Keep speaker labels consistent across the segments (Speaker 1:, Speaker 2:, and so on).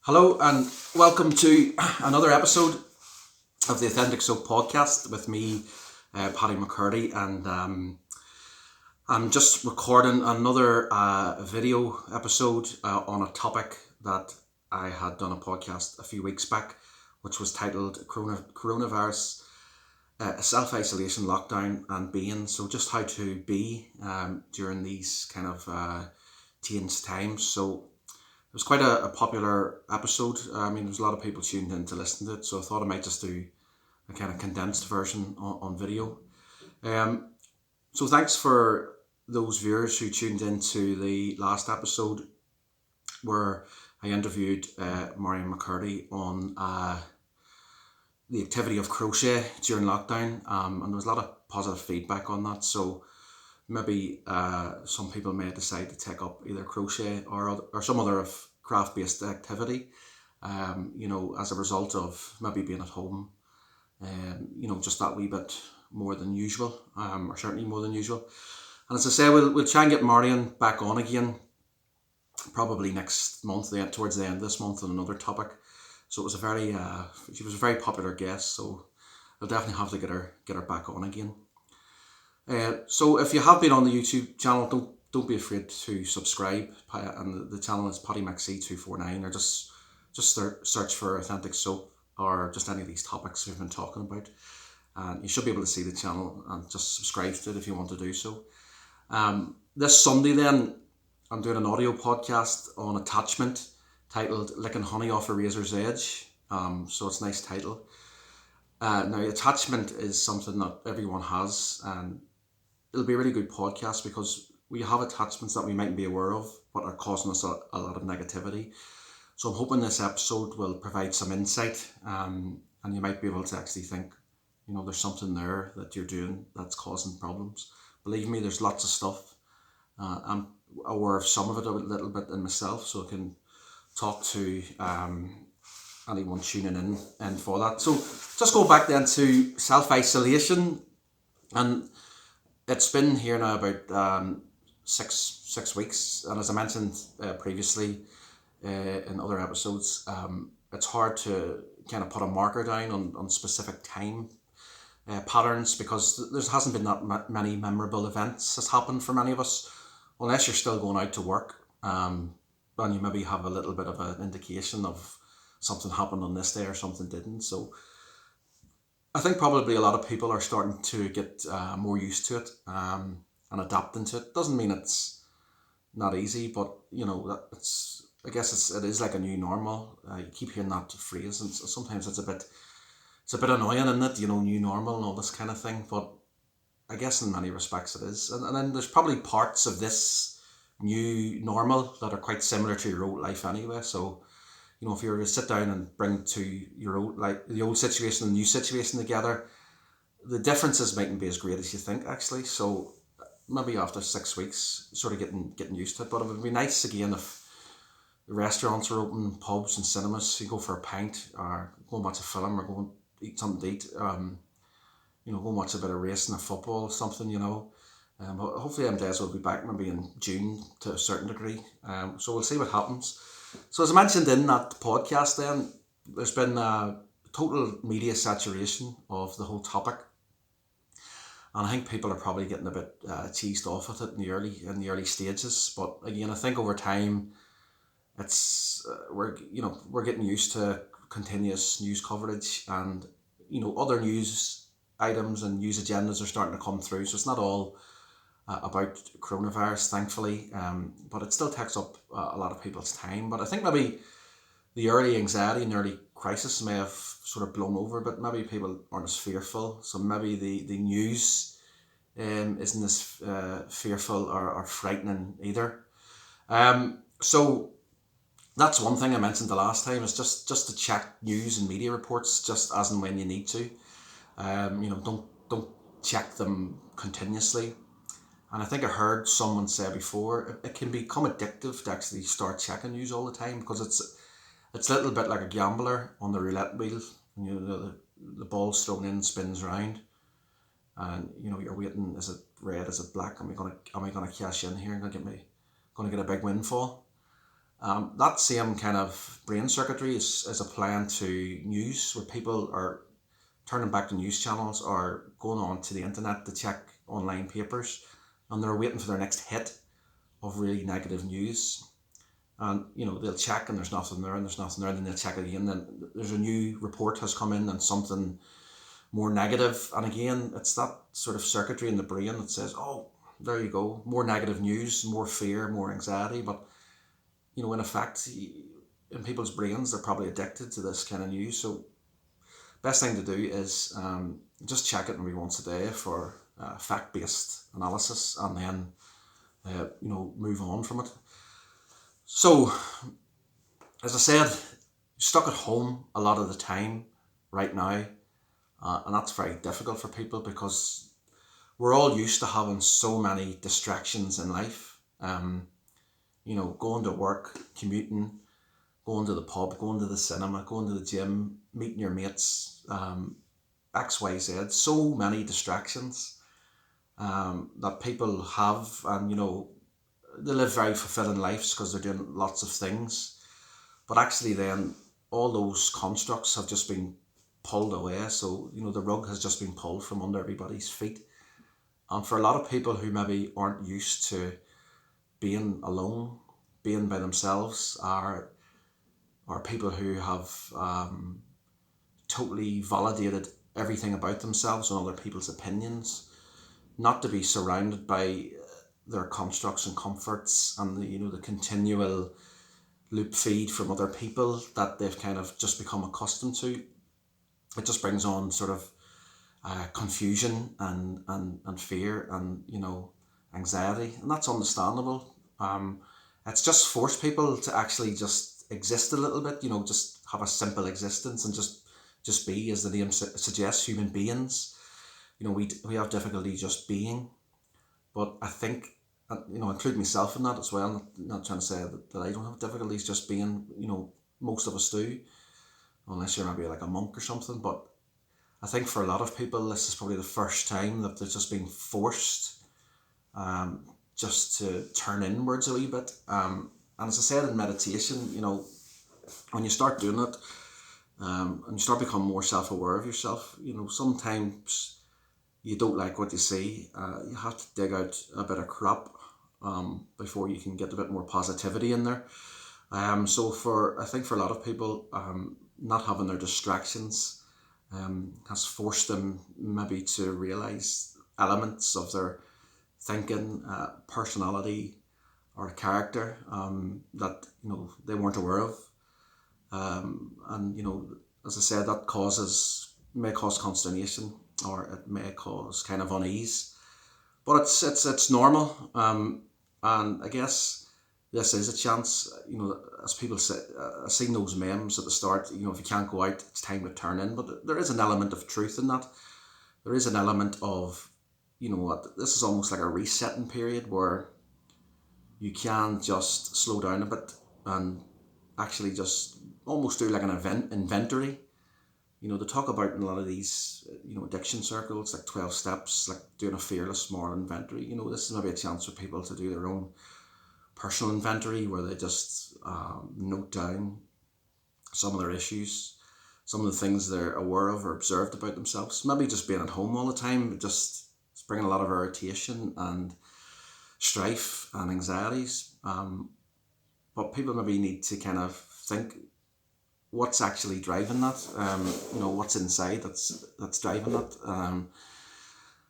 Speaker 1: Hello and welcome to another episode of the Authentic Soap podcast with me, Paddy McCurdie, and I'm just recording another video episode on a topic that I had done a podcast a few weeks back, which was titled Coronavirus, Self-Isolation, Lockdown and Being. So just how to be during these kind of changed times. So it was quite a popular episode. There was a lot of people tuned in to listen to it, so I thought I might just do a kind of condensed version on video. So thanks for those viewers who tuned into the last episode where I interviewed Paddy McCurdie on the activity of crochet during lockdown, and there was a lot of positive feedback on that. So maybe some people may decide to take up either crochet or some other craft-based activity, as a result of maybe being at home, just that wee bit more than usual, or certainly more than usual. And as I say, we'll try and get Marion back on again, probably next month, towards the end of this month, on another topic. So it was she was a very popular guest, so I'll definitely have to get her back on again. So if you have been on the YouTube channel, don't be afraid to subscribe, and the channel is Paddy McC249, or just search for Authentic Soap or just any of these topics we've been talking about, and you should be able to see the channel and just subscribe to it if you want to do so. This Sunday then, I'm doing an audio podcast on attachment titled Licking Honey Off a Razor's Edge, so it's a nice title. Now, attachment is something that everyone has, and it'll be a really good podcast because we have attachments that we mightn't be aware of but are causing us a lot of negativity. So I'm hoping this episode will provide some insight, and you might be able to actually think, there's something there that you're doing that's causing problems. Believe me, there's lots of stuff. I'm aware of some of it a little bit in myself, so I can talk to anyone tuning in and for that. So just go back then to self-isolation, and it's been here now about 6 weeks, and as I mentioned previously in other episodes, it's hard to kind of put a marker down on specific time patterns, because there hasn't been that many memorable events that's happened for many of us, unless you're still going out to work, and you maybe have a little bit of an indication of something happened on this day or something didn't. So I think probably a lot of people are starting to get more used to it, and adapting to it. Doesn't mean it's not easy, but I guess it is like a new normal. You keep hearing that phrase, and sometimes it's a bit annoying, isn't it? New normal and all this kind of thing. But I guess in many respects it is. And then there's probably parts of this new normal that are quite similar to your old life anyway. So if you were to sit down and bring to your old, like the old situation and the new situation together, the differences mightn't be as great as you think, actually. So maybe after 6 weeks, sort of getting used to it. But it would be nice again if the restaurants were open, pubs and cinemas. You go for a pint, or go and watch a film, or go and eat something to eat. Go and watch a bit of racing or football or something. But hopefully them days will be back maybe in June to a certain degree. So we'll see what happens. So as I mentioned in that podcast then, there's been total media saturation of the whole topic. And I think people are probably getting a bit cheesed off with it in the early stages. But again, I think over time, it's we're getting used to continuous news coverage, and other news items and news agendas are starting to come through. So it's not all about coronavirus, thankfully, but it still takes up a lot of people's time. But I think maybe the early anxiety and early crisis may have sort of blown over, but maybe people aren't as fearful. So maybe the news isn't as fearful or frightening either. So that's one thing I mentioned the last time, is just to check news and media reports just as and when you need to. Don't check them continuously. And I think I heard someone say before, it can become addictive to actually start checking news all the time, because it's a little bit like a gambler on the roulette wheel. The ball's thrown in, spins around, and you're waiting. Is it red? Is it black? Am I gonna cash in here and gonna get a big windfall? That same kind of brain circuitry is applying to news, where people are turning back to news channels or going on to the internet to check online papers, and they're waiting for their next hit of really negative news. And they'll check and there's nothing there, and there's nothing there, and then they'll check again, then there's a new report has come in and something more negative, and again it's that sort of circuitry in the brain that says, oh, there you go, more negative news, more fear, more anxiety. But in effect, in people's brains, they're probably addicted to this kind of news. So best thing to do is just check it maybe once a day for fact-based analysis, and then move on from it. So, as I said, stuck at home a lot of the time right now, and that's very difficult for people because we're all used to having so many distractions in life. Going to work, commuting, going to the pub, going to the cinema, going to the gym, meeting your mates, X, Y, Z. So many distractions that people have, and they live very fulfilling lives because they're doing lots of things. But actually then all those constructs have just been pulled away. So, the rug has just been pulled from under everybody's feet. And for a lot of people who maybe aren't used to being alone, being by themselves, are people who have totally validated everything about themselves and other people's opinions, not to be surrounded by their constructs and comforts and the continual loop feed from other people that they've kind of just become accustomed to. It just brings on sort of confusion and fear and anxiety, and that's understandable. It's just forced people to actually just exist a little bit, just have a simple existence and just be, as the name suggests, human beings. We have difficulty just being. But I think, include myself in that as well. I'm not trying to say that I don't have difficulties just being. Most of us do, unless you're maybe like a monk or something. But I think for a lot of people, this is probably the first time that they're just being forced just to turn inwards a wee bit. And as I said in meditation, when you start doing it, and you start becoming more self-aware of yourself, sometimes you don't like what you see. You have to dig out a bit of crap before you can get a bit more positivity in there. So I think for a lot of people, not having their distractions has forced them maybe to realise elements of their thinking, personality, or character that they weren't aware of. And as I said, that may cause consternation, or it may cause kind of unease, but it's normal. And I guess this is a chance. As people say, I've seen those memes at the start. If you can't go out, it's time to turn in. But there is an element of truth in that. There is an element of this is almost like a resetting period where you can just slow down a bit and actually just almost do like an inventory. They talk about in a lot of these, addiction circles, like 12 steps, like doing a fearless moral inventory. This is maybe a chance for people to do their own personal inventory where they just note down some of their issues, some of the things they're aware of or observed about themselves. Maybe just being at home all the time, it's bringing a lot of irritation and strife and anxieties. But people maybe need to kind of think, what's actually driving that? What's inside that's driving that?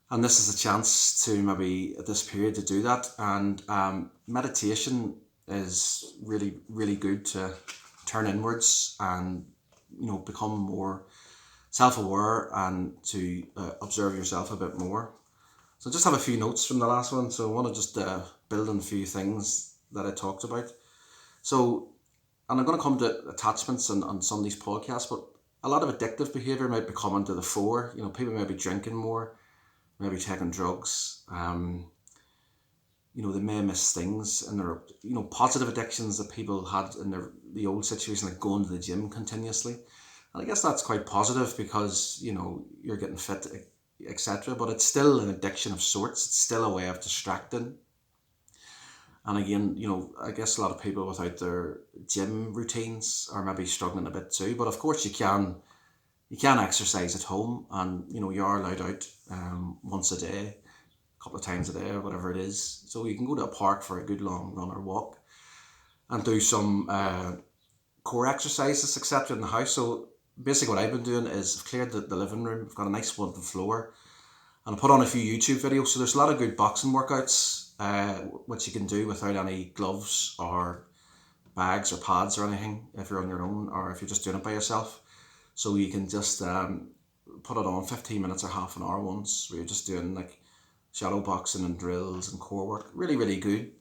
Speaker 1: And this is a chance to maybe at this period to do that. And meditation is really, really good to turn inwards and become more self-aware and to observe yourself a bit more. So just have a few notes from the last one. So I want to just build on a few things that I talked about. So, and I'm going to come to attachments on some of these podcasts, but a lot of addictive behaviour might be coming to the fore. People may be drinking more, maybe taking drugs. They may miss things, and there are positive addictions that people had in the old situation, like going to the gym continuously. And I guess that's quite positive because you're getting fit, etc. But it's still an addiction of sorts. It's still a way of distracting. And again, I guess a lot of people without their gym routines are maybe struggling a bit too. But of course, you can exercise at home, and you are allowed out once a day, a couple of times a day, or whatever it is. So you can go to a park for a good long run or walk, and do some core exercises, etc. in the house. So basically, what I've been doing is I've cleared the living room. I've got a nice wooden floor, and I put on a few YouTube videos. So there's a lot of good boxing workouts, which you can do without any gloves or bags or pads or anything if you're on your own, or if you're just doing it by yourself. So you can just put it on 15 minutes or half an hour ones, where you're just doing like shadow boxing and drills and core work. Really, really good.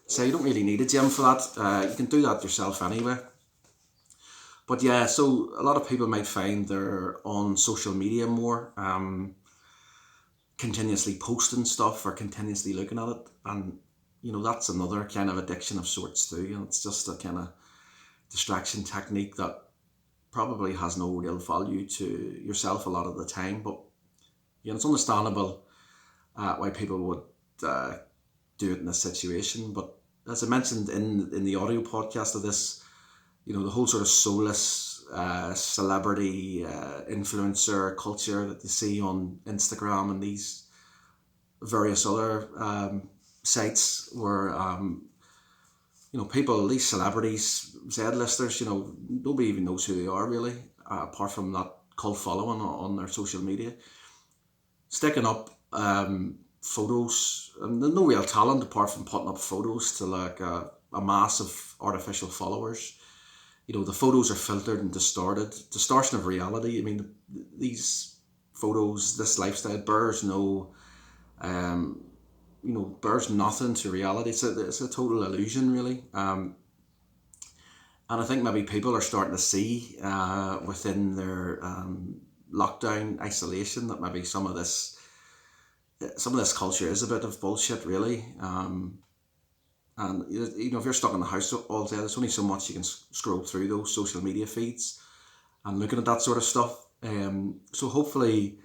Speaker 1: So you don't really need a gym for that. You can do that yourself anyway. But yeah, so a lot of people might find they're on social media more, continuously posting stuff or continuously looking at it. And, that's another kind of addiction of sorts too. It's just a kind of distraction technique that probably has no real value to yourself a lot of the time. But, it's understandable why people would do it in this situation. But as I mentioned in the audio podcast of this, the whole sort of soulless celebrity influencer culture that you see on Instagram and these various other sites where people, these celebrities, Z-listers, nobody even knows who they are really, apart from that cult following on their social media, sticking up photos, and there's no real talent apart from putting up photos to like a mass of artificial followers. The photos are filtered and distorted. Distortion of reality. I mean, these photos, this lifestyle bears bears nothing to reality. It's a total illusion, really. And I think maybe people are starting to see within their lockdown isolation that maybe some of this culture is a bit of bullshit, really. And if you're stuck in the house all day, there's only so much you can scroll through those social media feeds and looking at that sort of stuff. So hopefully,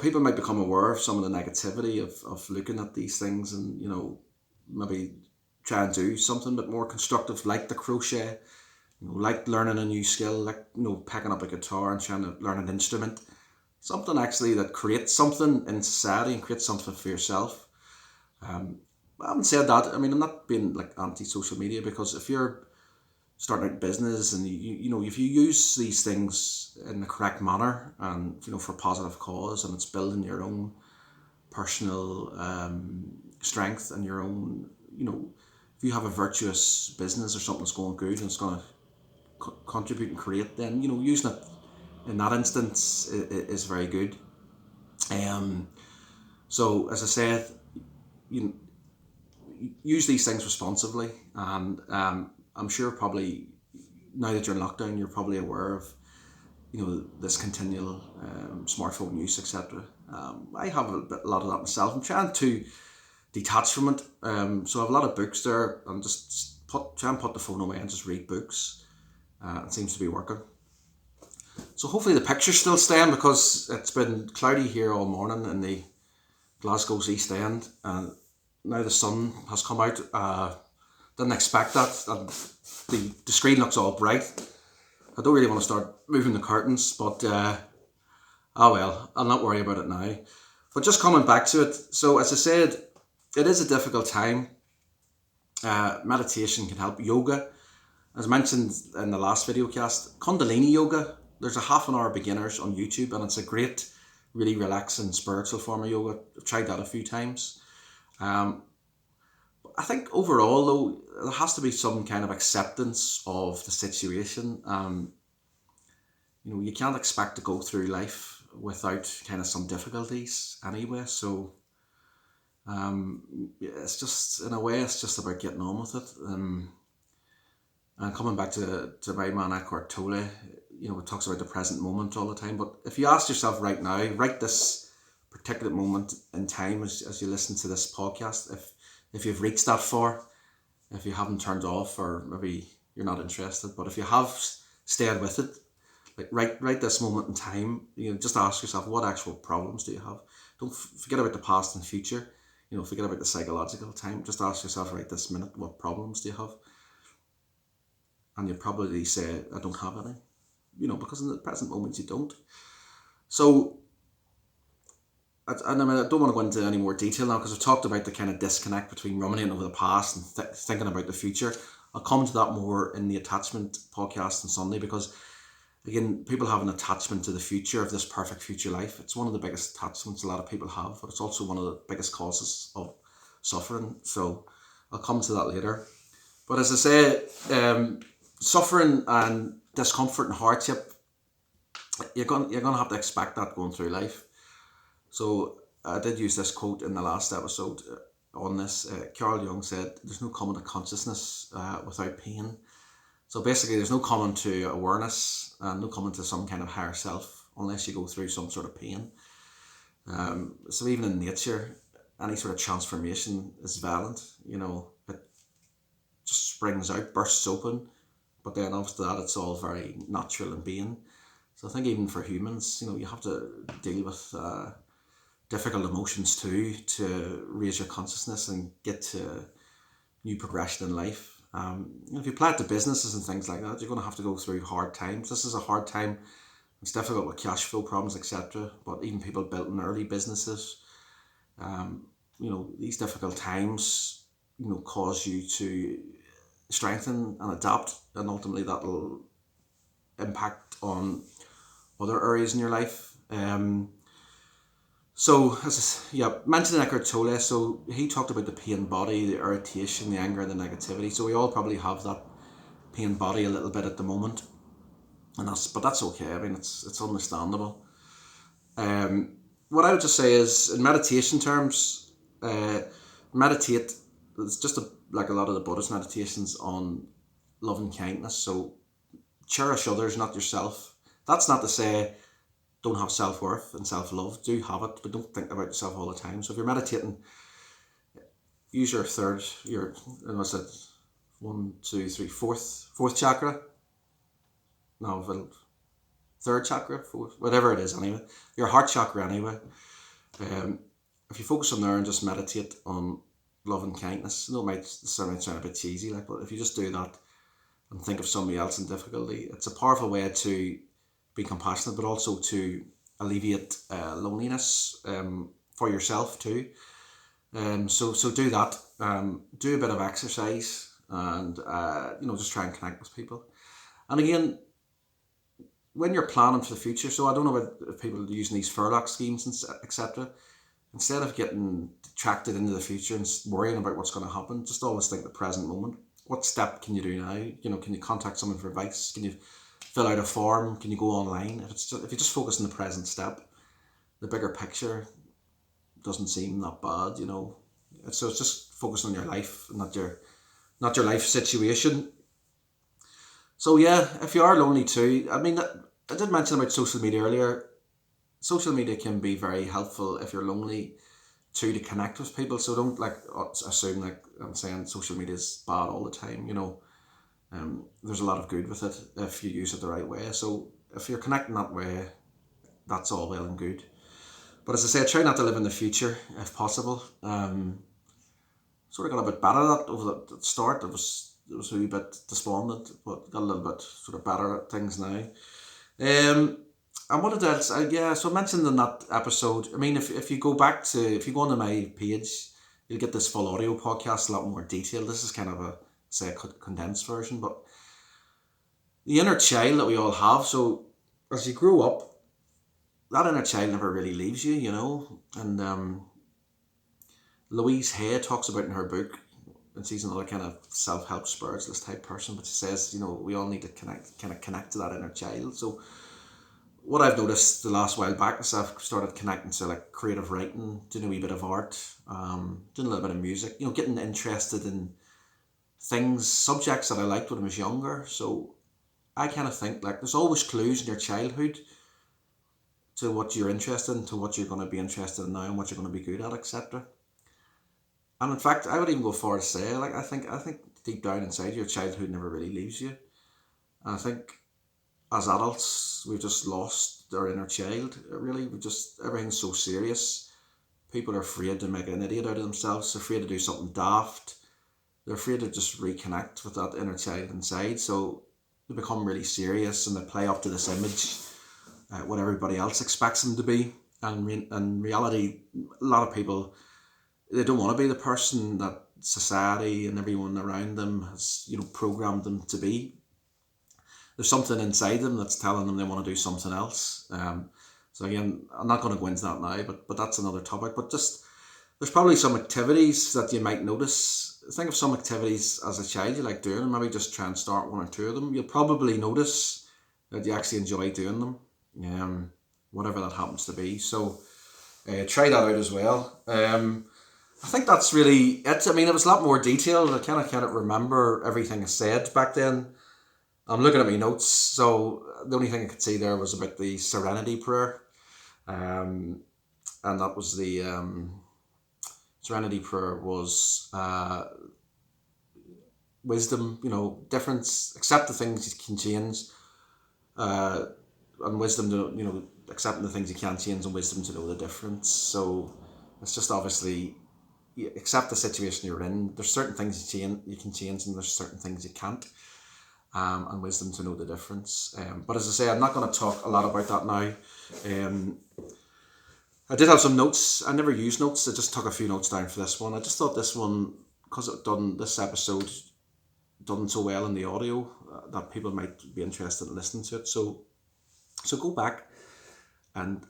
Speaker 1: people might become aware of some of the negativity of looking at these things, and maybe try and do something a bit more constructive, like the crochet, like learning a new skill, like picking up a guitar and trying to learn an instrument, something actually that creates something in society and creates something for yourself. I haven't said that. I mean, I'm not being like anti-social media, because if you're starting out business and if you use these things in the correct manner and for positive cause, and it's building your own personal strength and your own, if you have a virtuous business or something that's going good and it's going to contribute and create, then using it in that instance is very good. So as I said, use these things responsibly, and I'm sure probably now that you're in lockdown, you're probably aware of this continual smartphone use, etc. I have a lot of that myself. I'm trying to detach from it, so I have a lot of books there, and just try and put the phone away and just read books. It seems to be working. So hopefully the picture's still staying, because it's been cloudy here all morning in the Glasgow's East End, and now the sun has come out. Didn't expect that, and the screen looks all bright. I don't really want to start moving the curtains, but well, I'll not worry about it now. But just coming back to it, so as I said, it is a difficult time. Meditation can help. Yoga, as mentioned in the last video cast, Kundalini yoga, there's a half an hour beginners on YouTube, and it's a great, really relaxing spiritual form of yoga. I've tried that a few times. I think overall, though, there has to be some kind of acceptance of the situation. You can't expect to go through life without kind of some difficulties anyway. So it's just, in a way, it's just about getting on with it. And coming back to my man Eckhart Tolle, it talks about the present moment all the time. But if you ask yourself right now, right this particular moment in time as you listen to this podcast, if you've reached that far, if you haven't turned off, or maybe you're not interested, but if you have stayed with it, like right this moment in time, just ask yourself, what actual problems do you have? Don't forget about the past and future. forget about the psychological time. Just ask yourself right this minute, what problems do you have? And you'd probably say, I don't have any. Because in the present moment you don't. So, I don't want to go into any more detail now because we've talked about the kind of disconnect between ruminating over the past and thinking about the future. I'll come to that more in the attachment podcast on Sunday because, again, people have an attachment to the future of this perfect future life. It's one of the biggest attachments a lot of people have, but it's also one of the biggest causes of suffering. So I'll come to that later. But as I say, suffering and discomfort and hardship, you're going to have to expect that going through life. So I did use this quote in the last episode on this. Carl Jung said, there's no coming to consciousness without pain. So basically there's no coming to awareness and no coming to some kind of higher self unless you go through some sort of pain. So even in nature, any sort of transformation is violent. It just springs out, bursts open. But then after that, it's all very natural and being. So I think even for humans, you have to deal with difficult emotions too to raise your consciousness and get to new progression in life. If you apply it to businesses and things like that, you're going to have to go through hard times. This is a hard time. It's difficult with cash flow problems, etc. But even people built in early businesses, these difficult times, cause you to strengthen and adapt, and ultimately that will impact on other areas in your life. So, mentioning Eckhart Tolle, so he talked about the pain body, the irritation, the anger, and the negativity. So we all probably have that pain body a little bit at the moment, but that's okay. I mean, it's understandable. What I would just say is, in meditation terms, meditate. It's just like a lot of the Buddhist meditations on love and kindness. So cherish others, not yourself. That's not to say don't have self-worth and self-love. Do have it, but don't think about yourself all the time. So if you're meditating, use your fourth chakra. No, third chakra, fourth, whatever it is anyway. Your heart chakra anyway. If you focus on there and just meditate on love and kindness, it might sound a bit cheesy, but if you just do that and think of somebody else in difficulty, it's a powerful way to be compassionate, but also to alleviate loneliness for yourself too. So do that. Do a bit of exercise and just try and connect with people. And again, when you're planning for the future, so I don't know about people using these furlough schemes and etc. Instead of getting detracted into the future and worrying about what's going to happen, just always think the present moment. What step can you do now? Can you contact someone for advice? Can you fill out a form? Can you go online? If you just focus on the present step, the bigger picture doesn't seem that bad. So it's just focusing on your life, not your life situation. So yeah, if you are lonely too, I mean, I did mention about social media earlier. Social media can be very helpful if you're lonely too, to connect with people. So don't assume I'm saying social media is bad all the time. There's a lot of good with it if you use it the right way. So if you're connecting that way, that's all well and good. But as I say, try not to live in the future if possible. Sort of got a bit better at that over the start. It was a wee bit despondent, but got a little bit sort of better at things now. And what else? So I mentioned in that episode, I mean, if you go onto my page, you'll get this full audio podcast, a lot more detail. This is kind of a condensed version, but the inner child that we all have. So as you grow up, that inner child never really leaves you, and Louise Hay talks about in her book, and she's another kind of self-help spiritualist type person, but she says, we all need to connect to that inner child. So what I've noticed the last while back is I've started connecting to creative writing, doing a wee bit of art, doing a little bit of music, getting interested in things, subjects that I liked when I was younger. So I kind of think there's always clues in your childhood to what you're interested in, to what you're going to be interested in now, and what you're going to be good at, etc. And in fact, I would even go far to say, I think deep down inside, your childhood never really leaves you. And I think as adults, we've just lost our inner child. Really, everything's so serious. people are afraid to make an idiot out of themselves. They're afraid to do something daft. They're afraid to just reconnect with that inner child inside. So they become really serious and they play up to this image, what everybody else expects them to be. And in reality, a lot of people, they don't want to be the person that society and everyone around them has, programmed them to be. There's something inside them that's telling them they want to do something else. So again, I'm not going to go into that now, but that's another topic. But just, there's probably some activities that you might notice. Think of some activities as a child you like doing, and maybe just try and start one or two of them. You'll probably notice that you actually enjoy doing them, whatever that happens to be. So try that out as well. I think that's really it. I mean, it was a lot more detailed. I kind of remember everything I said back then. I'm looking at my notes, so the only thing I could see there was about the serenity prayer. And that was the serenity prayer was wisdom, difference, accept the things you can change, and wisdom to, accepting the things you can't change, and wisdom to know the difference. So it's just obviously, you accept the situation you're in. There's certain things you can change, and there's certain things you can't. And wisdom to know the difference. But as I say, I'm not going to talk a lot about that now. I did have some notes. I never used notes. I just took a few notes down for this one. I just thought this one, because this episode done so well in the audio, that people might be interested in listening to it. So go back and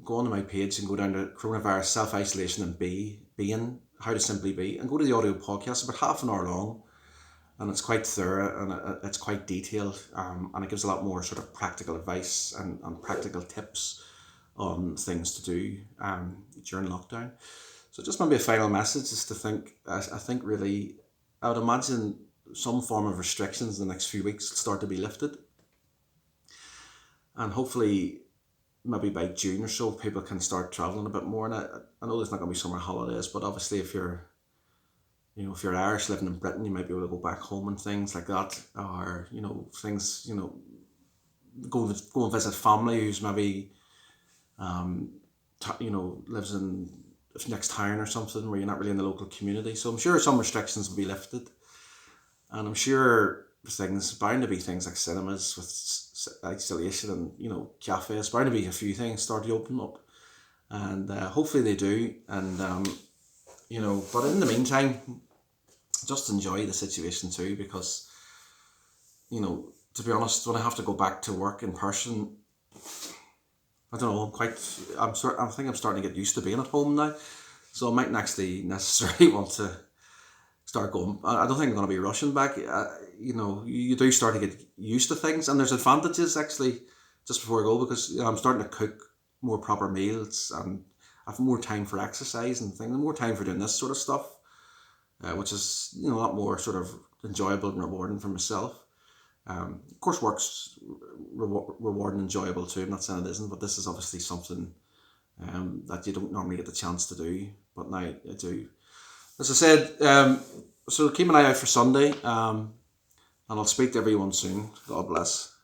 Speaker 1: go onto my page and go down to Coronavirus Self-Isolation and Being, How to Simply Be, and go to the audio podcast. It's about half an hour long. And it's quite thorough and it's quite detailed, and it gives a lot more sort of practical advice and practical tips on things to do during lockdown. So just maybe a final message is to think, I think really, I would imagine some form of restrictions in the next few weeks will start to be lifted. And hopefully maybe by June or so, people can start travelling a bit more. And I know there's not going to be summer holidays, but obviously if you're Irish living in Britain, you might be able to go back home and things like that, or things, go and visit family who's maybe lives in the next town or something where you're not really in the local community. So I'm sure some restrictions will be lifted, and I'm sure things bound to be things like cinemas with isolation and cafes, bound to be a few things start to open up, and hopefully they do. And but in the meantime, just enjoy the situation too, because to be honest, when I have to go back to work in person, I don't know, I think I'm starting to get used to being at home now, so I mightn't actually necessarily want to start going. I don't think I'm going to be rushing back. You do start to get used to things, and there's advantages actually just before I go, because I'm starting to cook more proper meals, and I have more time for exercise and things, and more time for doing this sort of stuff, which is a lot more sort of enjoyable and rewarding for myself. Of course, work's rewarding and enjoyable too. I'm not saying it isn't, but this is obviously something that you don't normally get the chance to do, but now I do. As I said, so keep an eye out for Sunday, and I'll speak to everyone soon. God bless.